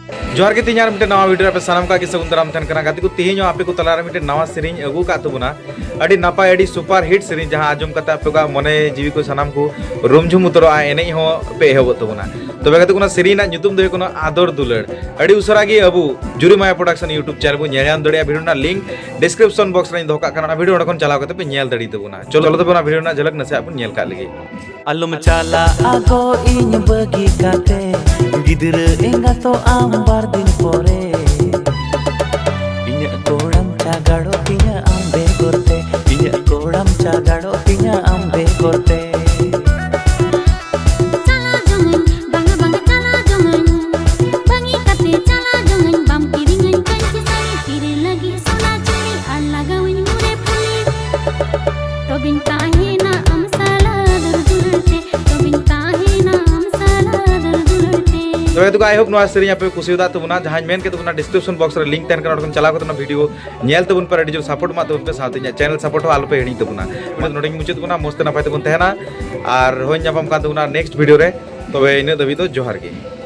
जोहार के तीन मिट्टे नवा वीडियो पे सानम का सगुन दाराम तहन कना गाती को तिहिं आपे को तलारे मिट्टे नवा सेरिंग अगू का तबुना अडी नापाय अडी सुपर हिट सेरिंग जहां आजम कता पे का मने जीवी को सानम को रुमझुम उतरो आ एने हो पे हेबो तबुना तबे गाती कोना सेरिंग ना nyutum दे कोना आदर दुलड़ अडी उसरा गे अबू जुरी माया प्रोडक्शन यूट्यूब चैनल को नेयाम दड़िया वीडियो ना लिंक डिस्क्रिप्शन बॉक्स रे दोका कना वीडियो ओडकोन चलाव कते पे नेल दड़ी तबुना चलो तबे ना वीडियो ना झलक नसे अपन नेल का लगे अलम चाला आगो इन बगी काते गिदर एंगा तो आम बार दिन पोरे इन्या कोड़म चागाड़ो तिnya आंबे गोरते इन्या कोड़म चागाड़ो तिnya आंबे गोरते चला जंगन बंगा बंगा चला जंगन बंगी कते चला जंगन बम किरिंगन कंची सानी तिरे लगी सोना चुनी अलगावन मुरे पुली तो बिन काहे ना अमसाला दुरदुरते तो बिन काहे ना अमसाला दुरदुरते तो आई होप नवा सेरिंग आपे कुसिदा तबुना जहां मेन के तबुना डिस्क्रिप्शन बॉक्स रे लिंक तहन कना ओडकोन चलाव कते ना वीडियो नेल तबुन पर अडी जो सपोर्ट मा तबुन पे साथे चैनल सपोर्ट हो आलो पे हेडी तबुना वीडियो नोडिंग मुचे तबुना मस्त नपाय तबुन तहना आर होय ᱧᱟᱯᱟᱢ ᱠᱟᱱ ᱛᱟᱵᱚᱱᱟ नेक्स्ट वीडियो रे तबे इन दबी तो जोहार गे।